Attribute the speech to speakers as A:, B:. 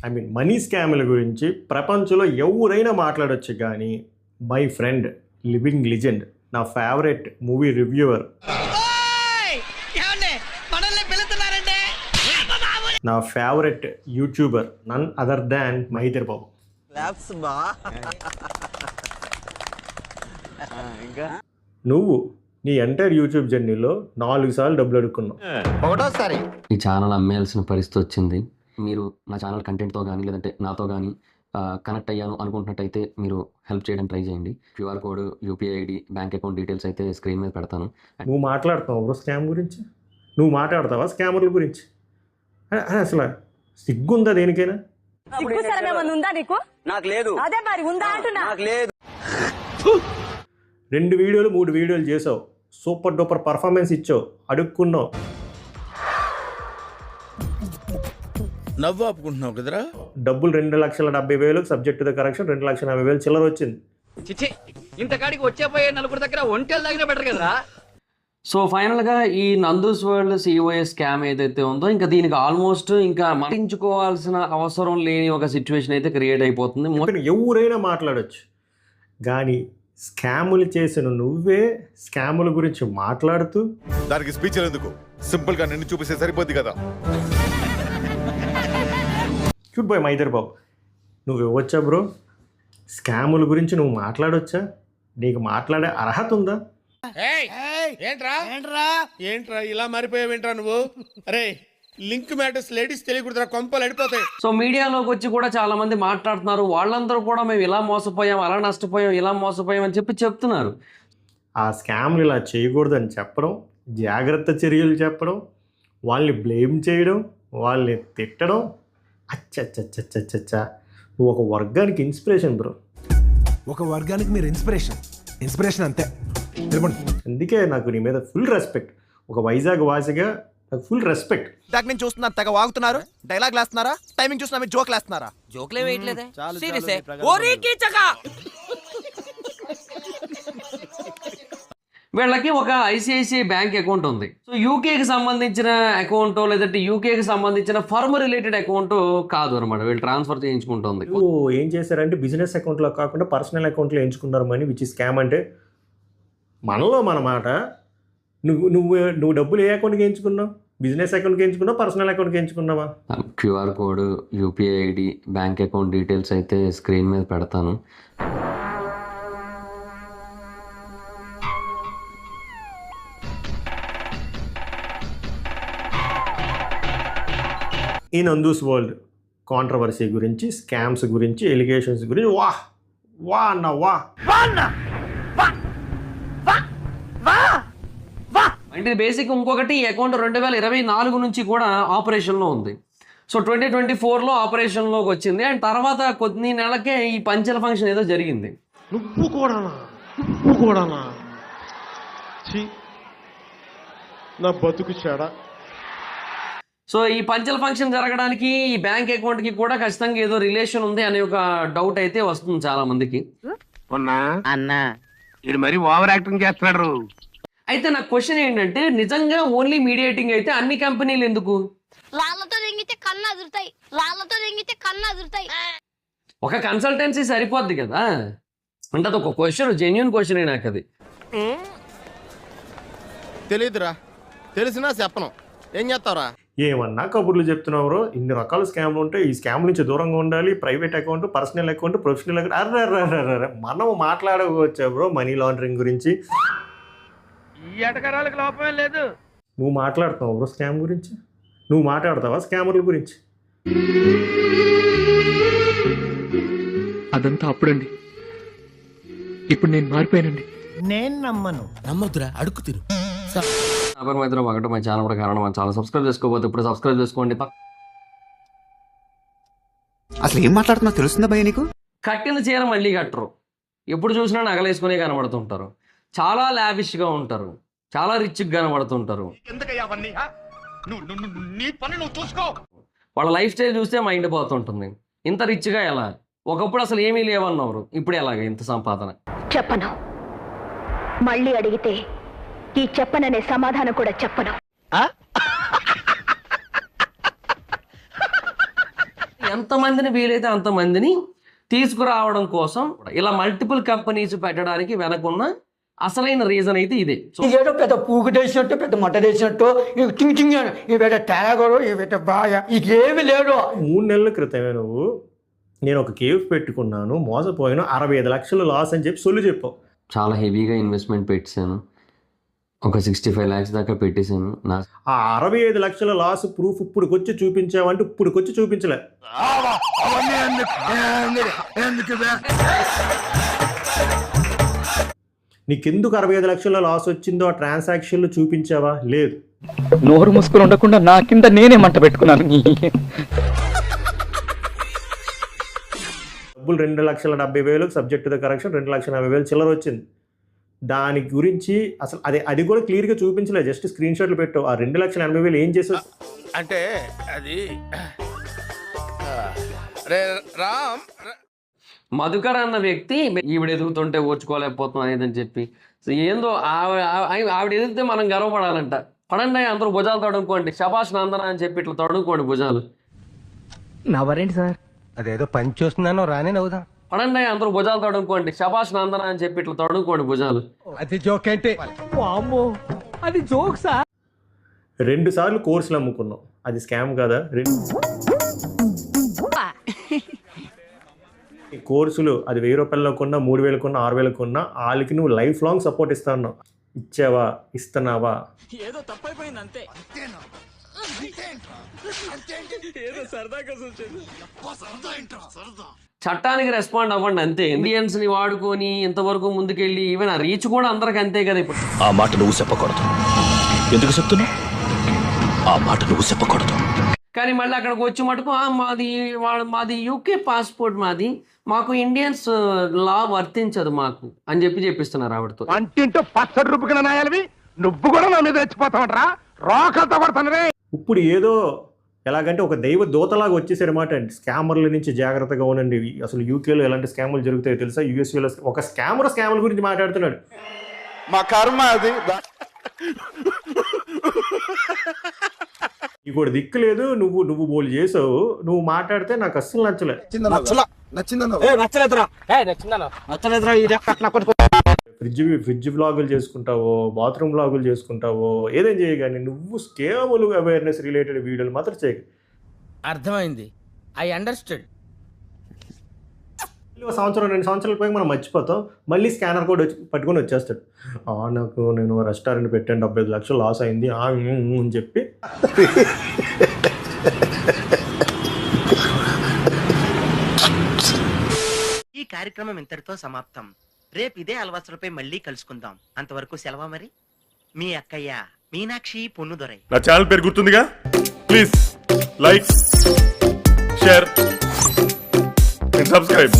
A: I mean money స్కామ్ల గురించి ప్రపంచంలో ఎవరైనా మాట్లాడొచ్చు, కానీ మై ఫ్రెండ్ లివింగ్ లిజెండ్, నా ఫేవరెట్ మూవీ రివ్యూవర్, నా favourite youtuber none other than Mahender Babu. నువ్వు నీ ఎంటైర్ యూట్యూబ్ జర్నీలో 4 సార్లు డబ్బులు అడుక్కున్నావు.
B: ఈ ఛానల్ అమ్మేయాల్సిన పరిస్థితి వచ్చింది. మీరు నా ఛానల్ కంటెంట్తో కానీ లేదంటే నాతో కానీ కనెక్ట్ అయ్యాను అనుకుంటున్నట్టయితే మీరు హెల్ప్ చేయడానికి ట్రై చేయండి. QR code, UPI ID, bank account details అయితే స్క్రీన్ మీద పెడతాను.
A: నువ్వు మాట్లాడుతున్నావు బ్రో స్కామ్ గురించి? నువ్వు మాట్లాడతావా స్కామర్ల గురించి? అసలు సిగ్గుందా దేనికైనా?
C: నాకు లేదు. అదే మరి ఉందా అంటున్నా. నాకు లేదు.
A: 2 వీడియోలు 3 వీడియోలు చేసావు, సూపర్ డూపర్ పర్ఫార్మెన్స్ ఇచ్చావు, అడుక్కున్నావు,
D: నవ్వు ఆపుకుంటున్నావు కదరా.
A: డబ్బులు 2,70,000 సబ్జెక్ట్ ద కరెక్షన్ 2,50,000 చిల్లర వచ్చింది.
E: చిచి ఇంతకాడికి వచ్చేపోయే నలుగురు దగ్గర ఒంటెలు దగ్గర బెటర్ కదరా.
B: సో ఫైనల్గా ఈ నందూస్ వరల్డ్ సిఓఎస్ స్కామ్ ఏదైతే ఉందో ఇంకా దీనికి ఆల్మోస్ట్ ఇంకా పట్టించుకోవాల్సిన అవసరం లేని ఒక సిచ్యువేషన్ అయితే క్రియేట్ అయిపోతుంది.
A: ఎవరైనా మాట్లాడచ్చు, కానీ స్కాములు చేసిన నువ్వే స్కాముల గురించి మాట్లాడుతూ
D: దానికి స్పీచ్ ఎందుకు? సింపుల్ గా నిన్ను చూపిస్తే సరిపోద్ది కదా.
A: క్యూట్ బాయ్ మహేందర్ బాబు, నువ్వు ఇవ్వచ్చా బ్రో? స్కాముల గురించి నువ్వు మాట్లాడొచ్చా? నీకు మాట్లాడే అర్హత ఉందా?
D: ఏంట్రా ఇలా మారిపోయావేంట్రా నువ్వు? అరే లింక్ మ్యాటర్స్ లేడీస్ తెలియకూడదురా, కొంపలు అడిపోతాయి.
B: సో మీడియాలోకి వచ్చి కూడా చాలా మంది మాట్లాడుతున్నారు. వాళ్ళందరూ కూడా మేము ఇలా మోసపోయాం, అలా నష్టపోయాం, ఇలా మోసపోయాం అని చెప్తున్నారు.
A: ఆ స్కామ్లు ఇలా చేయకూడదని చెప్పడం, జాగ్రత్త చర్యలు చెప్పడం, వాళ్ళని బ్లేమ్ చేయడం, వాళ్ళని తిట్టడం, అచ్చచ్చచ్చచ్చచ్చా నువ్వు ఒక వర్గానికి ఇన్స్పిరేషన్ బ్రో.
F: ఒక వర్గానికి మీరు ఇన్స్పిరేషన్ అంతే.
A: అందుకే నాకు నీ మీద ఫుల్ రెస్పెక్ట్. ఒక వైజాగ్ వాసిగా నాకు ఫుల్ రెస్పెక్ట్.
G: దాకా నేను చూస్తున్నాను, తెగ వాగుతున్నారు, డైలాగ్ వేస్తున్నారా, టైమింగ్ చూస్తున్నా మీరు జోక్ వేస్తున్నారా?
E: జోక్లే వేయట్లేదే.
B: వీళ్ళకి ఒక ఐసిఐసిఐ బ్యాంక్ అకౌంట్ ఉంది. సో యూకేకి సంబంధించిన అకౌంట్ లేదంటే యూకేకి సంబంధించిన ఫర్మ్ రిలేటెడ్ అకౌంట్ కాదు అనమాట, వీళ్ళు ట్రాన్స్ఫర్ చేయించుకుంటుంది.
A: ఏం చేశారంటే బిజినెస్ అకౌంట్లో కాకుండా పర్సనల్ అకౌంట్లో ఎంచుకున్నారు మనీ, విచ్ ఇస్ స్కామ్. అంటే మనలో మన మాట. నువ్వు డబ్బులు ఏ అకౌంట్కి ఎంచుకున్నావు? బిజినెస్ అకౌంట్కి ఎంచుకున్నావు, పర్సనల్ అకౌంట్కి ఎంచుకున్నావా?
B: QR code, UPI ID, bank account details అయితే స్క్రీన్ మీద పెడతాను.
A: ఈ నందూస్ వరల్డ్ కాంట్రవర్సీ గురించి, స్కామ్స్ గురించి, ఎలిగేషన్స్ గురించి వా అన్న
B: అంటే బేసిక్ ఇంకొకటి, ఈ అకౌంట్ 2024 నుంచి కూడా ఆపరేషన్లో ఉంది. సో 2024లో ఆపరేషన్లోకి వచ్చింది. అండ్ తర్వాత కొన్ని నెలలకే ఈ పంచల ఫంక్షన్ ఏదో జరిగింది.
H: నువ్వు కూడానా నా బతుకు చెడా.
B: సో ఈ పంచల ఫంక్షన్ జరగడానికి ఈ బ్యాంక్ అకౌంట్కి కూడా ఖచ్చితంగా ఏదో రిలేషన్ ఉంది అనే ఒక డౌట్ అయితే వస్తుంది చాలా మందికి.
E: అన్నా ఇది మరి ఓవర్ యాక్టింగ్ చేస్తున్నాడు.
B: అయితే నా క్వశ్చన్ ఏంటంటే, నిజంగా ఓన్లీ మీడియేటింగ్ అయితే అన్ని కంపెనీలు ఎందుకు? ఒక కన్సల్టెన్సీ సరిపోద్ది కదా. అంటే అది ఒక క్వశ్చన్, జెన్యూన్ క్వశ్చన్ నాకు అది.
G: తెలియదురా, తెలిసినా చెప్పను, ఏం చేస్తావురా?
A: ఏమన్నా కబుర్లు చెప్తున్నావు. ఇన్ని రకాల స్కామ్లు ఉంటాయి, ఈ స్కామ్ నుంచి దూరంగా ఉండాలి. Private account, personal account, professional account, అర్ర మనం మాట్లాడకపోవచ్చా బ్రో మనీ లాండరింగ్ గురించి?
E: ఈ ఎటకరాలకు లోపమే లేదు.
A: నువ్వు మాట్లాడుతున్నావు బ్రో స్కామ్ గురించి? నువ్వు మాట్లాడతావా స్కామర్ల గురించి?
I: అదంతా అప్పుడండి, ఇప్పుడు నేను మారిపోయానండి.
F: నేను నమ్మొద్దురా, అడుగు తిరు.
B: మైత్రం ఒకటి మా ఛానల్ కూడా కారణం. మన ఛానల్ సబ్స్క్రైబ్ చేసుకోకపోతే ఇప్పుడు సబ్స్క్రైబ్ చేసుకోండి.
G: అసలు ఏం మాట్లాడుతున్నా తెలుస్తుందా భయ నీకు?
B: కట్టిన చీర మళ్ళీ కట్టరు, ఎప్పుడు చూసినా నగలేసుకునే కనబడుతుంటారు, చాలా లావిష్గా ఉంటారు, చాలా రిచ్గా కనబడుతుంటారు. వాళ్ళ లైఫ్ స్టైల్ చూస్తే మైండ్ పోతుంటుంది. ఇంత రిచ్గా ఎలా? ఒకప్పుడు అసలు ఏమీ లేవన్నారు, ఇప్పుడు ఎలాగ ఇంత సంపాదన?
J: చెప్పను, మళ్ళీ అడిగితే ఈ చెప్పననే సమాధానం కూడా చెప్పను.
E: ఎంతమందిని వీలైతే అంతమందిని తీసుకురావడం కోసం ఇలా మల్టిపుల్ కంపెనీస్ పెట్టడానికి వెనకున్న అసలైన రీజన్ అయితే ఇదే. సో
C: ఏదో పెద్ద పూగుటేసినట్టు పెద్ద మట్టడేసినట్టు టింగ్ ఈ పెద్ద తాగరు ఈ పెద్ద బాగా ఇకేమి లేడు.
A: 3 నెలల క్రితమే నువ్వు నేను ఒక కేవ్ పెట్టుకున్నాను, మోసపోయాను, 65 లక్షలు లాస్ అని చెప్పి సొల్లు చెప్పావు.
B: చాలా హెవీగా ఇన్వెస్ట్మెంట్ పెట్టాను, ఒక 65 lakhs దాకా పెట్టేశాను.
A: ఆ 65 లక్షల లాస్ ప్రూఫ్ ఇప్పుడుకొచ్చి చూపించావంటే ఇప్పుడుకొచ్చి చూపించలే. నీకెందుకు 65 లక్షల లాస్ వచ్చిందో ఆ ట్రాన్సాక్షన్లు చూపించావా? లేదు.
I: నోరు మూసుకొని ఉండకుండా నా కింద నేనే మంట పెట్టుకున్నాను.
A: డబ్బులు 2,70,000 సబ్జెక్ట్ ద కరెక్షన్ 2,40,000 చిల్లర వచ్చింది. దాని గురించి అసలు అది కూడా క్లియర్గా చూపించలేదు, జస్ట్ స్క్రీన్ షాట్లు పెట్టావు. ఆ 2,80,000 ఏం చేసావు
D: అంటే అది రామ్
E: మధుకర్ అన్న వ్యక్తి ఈవిడ ఎదుగుతుంటే ఓర్చుకోలేకపోతున్నాం అనేదని చెప్పి సో ఏందో ఆవిడ ఎదిగితే మనం గర్వపడాలంట. పడండి అందరూ భుజాలు తడుముకోండి, శభాష్ నందన అని చెప్పి ఇట్లా తడుముకోండి భుజాలు.
C: నవ్వరేంటి సార్? అదేదో పని చూస్తున్నాను రానే నవ్వుదా.
E: పడండి అందరూ భుజాలు తడుముకోండి, శభాష్ నందన అని చెప్పి ఇట్లా తడుముకోండి భుజాలు.
C: అది జోక్ ఏంటి? అది జోక్ సార్.
A: 2 సార్లు కోర్సులు అమ్ముకున్నావు, అది స్కామ్ కదా? ఈ కోర్సులు అది 1,000 రూపాయల్లో కొన్నా, 3,000 కొన్నా, 6,000 కొన్నా, వాళ్ళకి నువ్వు లైఫ్ లాంగ్ సపోర్ట్ ఇస్తాను. ఇచ్చావా? ఇస్తున్నావా?
E: ఏదో తప్పైపోయింది అంతే. చట్టానికి రెస్పాండ్ అవ్వండి అంతే. ఇండియన్స్ ని వాడుకొని ఇంతవరకు ముందుకెళ్ళి ఈవెన్ ఆ రీచ్ కూడా అందరికి అంతే కదా. ఇప్పుడు
I: ఆ మాట నువ్వు చెప్పకూడదు. ఎందుకు చెప్తున్నా? ఆ మాట నువ్వు చెప్పకూడదు.
E: కానీ మళ్ళీ అక్కడికి వచ్చి మటుకు మాది యూకే పాస్పోర్ట్, మాకు ఇండియన్స్ లా వర్తించదు మాకు అని చెప్పిస్తున్నారు ఆవిడతో.
C: వంటింటూ పచ్చడి రూపుకిన నాయాలవి నువ్వు కూడా నా మీద రెచ్చిపోతావట్రా, రోకలతో పడతానరే.
A: ఇప్పుడు ఏదో ఎలాగంటే ఒక దైవ దూతలాగా వచ్చేసారన్నమాట. స్కామర్ల నుంచి జాగ్రత్తగా ఉండండి. అసలు యూకేలో ఎలాంటి స్కాములు జరుగుతాయో తెలుసా? యూఎస్ఏలో ఒక స్కామర్ గురించి మాట్లాడుతున్నాడు.
D: మా కర్మ అది.
A: ఇంకోటి దిక్కు లేదు. నువ్వు బోల్ చేసావు, నువ్వు మాట్లాడితే నాకు అస్సలు ఫ్రిడ్జ్ వ్లాగులు చేసుకుంటావో, బాత్రూమ్ వ్లాగులు చేసుకుంటావో, ఏదేం చేయగాని నువ్వు కేవలం అవేర్నెస్ రిలేటెడ్ వీడియోలు మాత్రం చేయగ.
C: అర్థమైంది. I understand.
A: 1 సంవత్సరం 2 సంవత్సరాల పైకి మనం మర్చిపోతాం. మళ్ళీ స్కానర్ కోడ్ పట్టుకొని వచ్చేస్తాడు. నేను రెస్టారెంట్ పెట్టాను, 75 లక్షలు లాస్ అయింది అని చెప్పి.
C: ఈ కార్యక్రమం ఇంతటితో సమాప్తం. రేపు ఇదే అలవాసులపై మళ్ళీ కలుసుకుందాం. అంతవరకు సెలవు. మరి మీ అక్కయ్య మీనాక్షి పొన్నుదొరై.
H: నా ఛానల్ పేరు గుర్తుందిగా? Please like, share and subscribe.